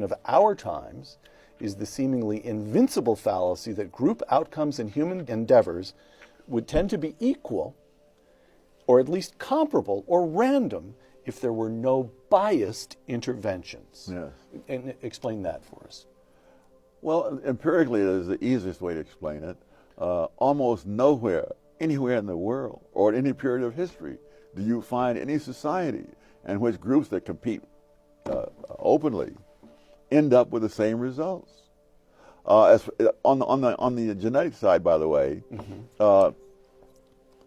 invention of our times is the seemingly invincible fallacy that group outcomes in human endeavors would tend to be equal, or at least comparable or random, if there were no biased interventions. Yes. And explain that for us. Well, empirically, it is the easiest way to explain it. Almost nowhere, anywhere in the world, or in any period of history, do you find any society in which groups that compete openly end up with the same results. On the genetic side, by the way,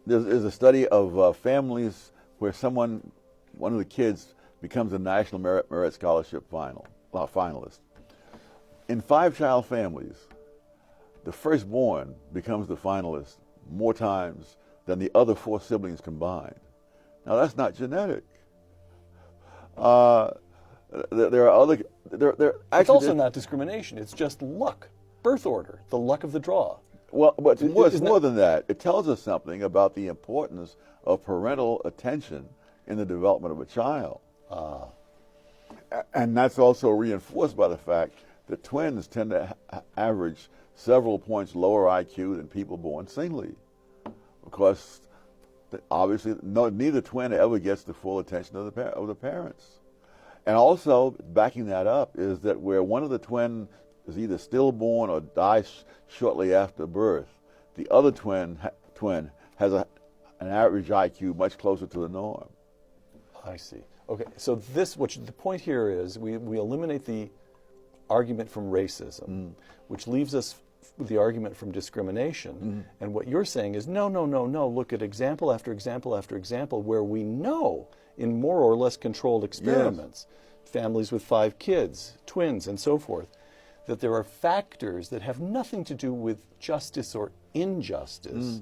there's a study of families where one of the kids becomes a National Merit Scholarship finalist. In 5-child families, the firstborn becomes the finalist more times than the other 4 siblings combined. Now, that's not genetic. There are other. It's also not discrimination. It's just luck, birth order, the luck of the draw. Well, but it's more than that. It tells us something about the importance of parental attention in the development of a child. And that's also reinforced by the fact that twins tend to average several points lower IQ than people born singly, because obviously neither twin ever gets the full attention of the parents. And also, backing that up is that where one of the twin is either stillborn or dies shortly after birth, the other twin has an average IQ much closer to the norm. I see. Okay, so the point here is we eliminate the argument from racism, which leaves us with the argument from discrimination. And what you're saying is, no, look at example after example after example where we know in more or less controlled experiments, families with 5 kids, twins, and so forth, that there are factors that have nothing to do with justice or injustice,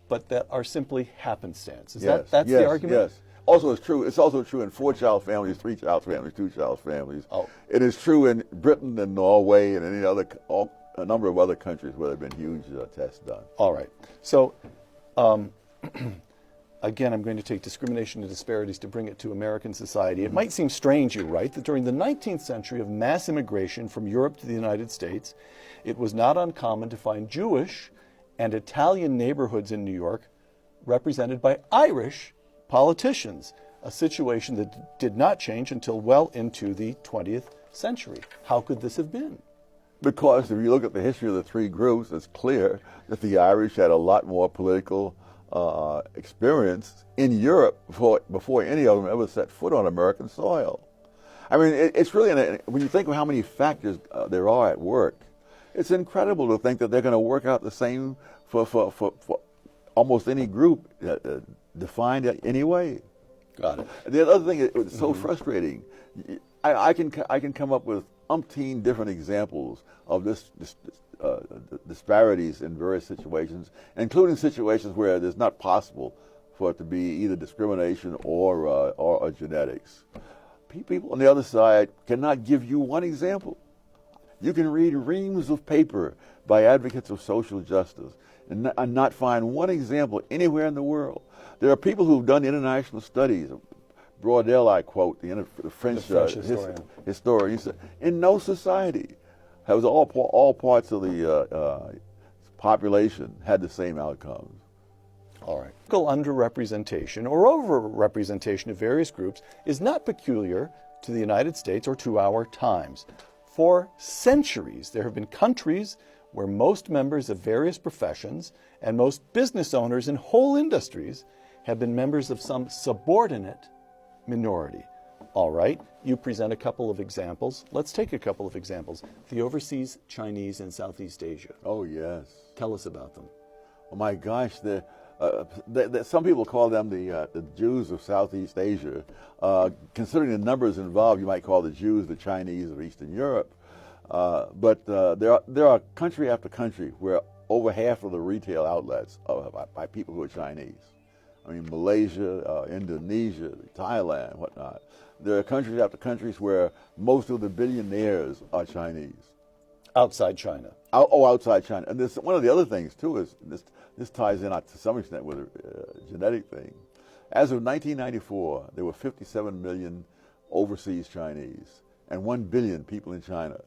but that are simply happenstance. That's the argument? Yes. Also, it's also true in 4-child families, 3-child families, 2-child families. Oh. It is true in Britain and Norway and a number of other countries where there have been huge tests done. All right. So, again, I'm going to take discrimination and disparities to bring it to American society. It might seem strange, you're right, that during the 19th century of mass immigration from Europe to the United States, it was not uncommon to find Jewish and Italian neighborhoods in New York represented by Irish politicians, a situation that did not change until well into the 20th century. How could this have been? Because if you look at the history of the 3 groups, it's clear that the Irish had a lot more political experience in Europe before any of them ever set foot on American soil. I mean, it's really, when you think of how many factors there are at work, it's incredible to think that they're going to work out the same for almost any group defined any way. Got it. The other thing, it's so frustrating. I can come up with umpteen different examples of disparities in various situations, including situations where it is not possible for it to be either discrimination or genetics. People on the other side cannot give you one example. You can read reams of paper by advocates of social justice and not find one example anywhere in the world. There are people who've done international studies. Braudel, I quote, the French historian. He said, in no society has all parts of the population had the same outcomes. All right. Underrepresentation or overrepresentation of various groups is not peculiar to the United States or to our times. For centuries, there have been countries where most members of various professions and most business owners in whole industries have been members of some subordinate minority. All right, you present a couple of examples. Let's take a couple of examples. The overseas Chinese in Southeast Asia. Oh, yes. Tell us about them. Oh, my gosh. Some people call them the Jews of Southeast Asia. Considering the numbers involved, you might call the Jews the Chinese of Eastern Europe. But there are country after country where over half of the retail outlets are by people who are Chinese. I mean, Malaysia, Indonesia, Thailand, whatnot. There are countries after countries where most of the billionaires are Chinese. Outside China. Outside China. And one of the other things, too, is this ties in to some extent with a genetic thing. As of 1994, there were 57 million overseas Chinese. and 1 billion people in China.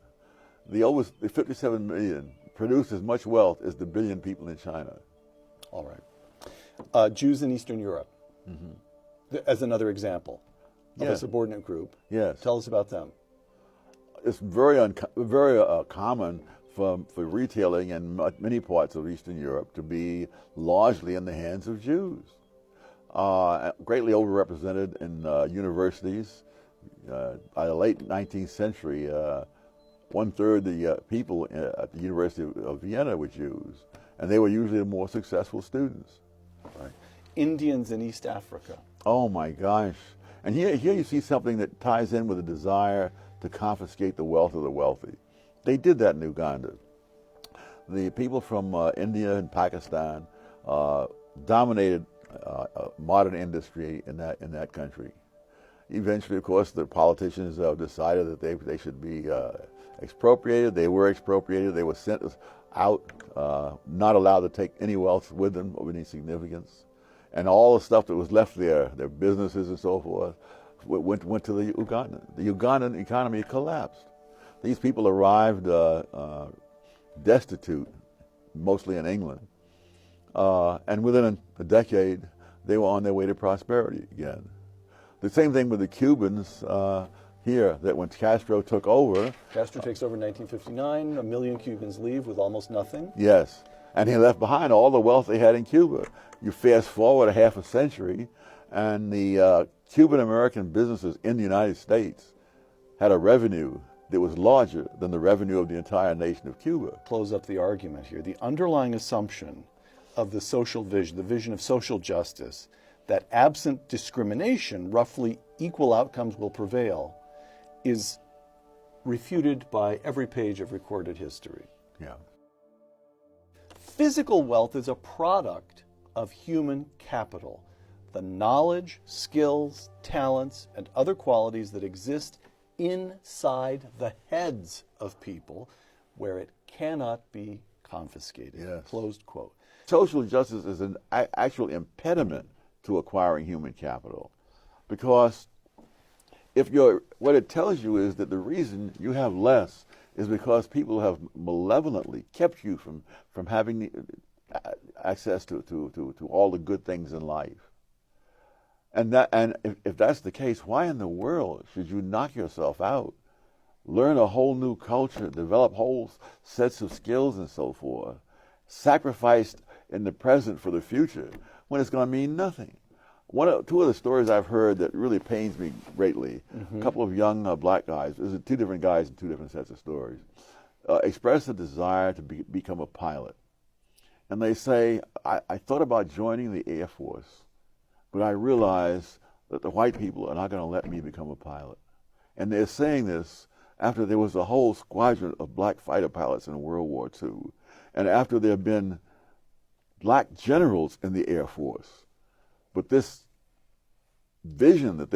The 57 million produce as much wealth as the billion people in China. All right. Jews in Eastern Europe, as another example of a subordinate group. Yes. Tell us about them. It's very common for retailing in many parts of Eastern Europe to be largely in the hands of Jews. Greatly overrepresented in universities. By the late 19th century, 1/3 the people at the University of Vienna were Jews, and they were usually the more successful students. Right. Indians in East Africa. Oh my gosh. And here you see something that ties in with a desire to confiscate the wealth of the wealthy. They did that in Uganda. The people from India and Pakistan dominated modern industry in that country. Eventually, of course, the politicians decided that they should be expropriated. They were expropriated. They were sent out, not allowed to take any wealth with them of any significance. And all the stuff that was left there, their businesses and so forth, went to the Ugandan. The Ugandan economy collapsed. These people arrived destitute, mostly in England. And within a decade, they were on their way to prosperity again. The same thing with the Cubans here, that when Castro took over. Castro takes over in 1959, 1 million Cubans leave with almost nothing. Yes, and he left behind all the wealth they had in Cuba. You fast forward a half a century, and the Cuban-American businesses in the United States had a revenue that was larger than the revenue of the entire nation of Cuba. Close up the argument here. The underlying assumption of the social vision, the vision of social justice, that absent discrimination, roughly equal outcomes will prevail, is refuted by every page of recorded history. Yeah. Physical wealth is a product of human capital, the knowledge, skills, talents, and other qualities that exist inside the heads of people, where it cannot be confiscated. Yes. Closed quote. Social justice is an actual impediment to acquiring human capital, because what it tells you is that the reason you have less is because people have malevolently kept you from having access to all the good things in life. And if that's the case, why in the world should you knock yourself out, learn a whole new culture, develop whole sets of skills and so forth, sacrificed in the present for the future, when it's going to mean nothing? Two of the stories I've heard that really pains me greatly, a couple of young black guys, this is two different guys in two different sets of stories, expressed a desire to become a pilot. And they say, I thought about joining the Air Force, but I realized that the white people are not going to let me become a pilot. And they're saying this after there was a whole squadron of black fighter pilots in World War II, and after there have been black generals in the Air Force. But this vision that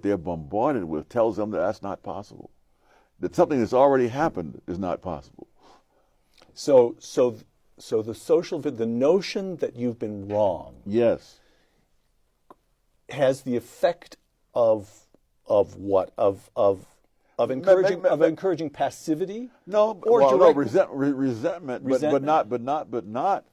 they're bombarded with tells them that that's not possible. That something that's already happened is not possible. So the notion that you've been wrong, yes, has the effect of what? Of encouraging passivity? No, resentment, but not.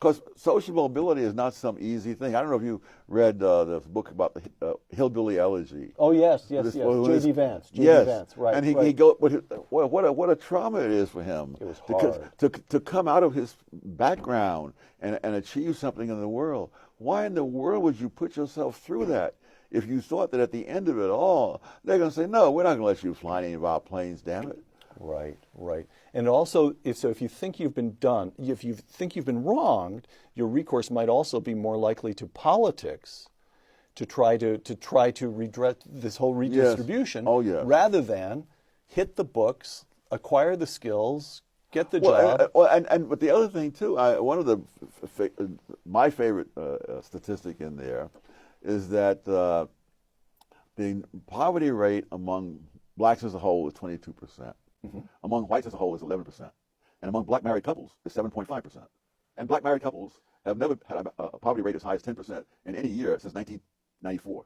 Because social mobility is not some easy thing. I don't know if you read the book about the Hillbilly Elegy. Oh yes. J.D. Vance. Yes, Vance, right. And he what a trauma it is for him. It was hard to come out of his background and achieve something in the world. Why in the world would you put yourself through that if you thought that at the end of it all they're going to say, no, we're not going to let you fly any of our planes, damn it. Right. And also, if you think you've been wronged, your recourse might also be more likely to politics, to try to redress this whole redistribution, yes. Oh, yeah. rather than hit the books, acquire the skills, get the job. But the other thing too, one of my favorite statistic in there is that the poverty rate among blacks as a whole is 22%. Mm-hmm. Among whites as a whole is 11%. And among black married couples is 7.5%. And black married couples have never had a poverty rate as high as 10% in any year since 1994.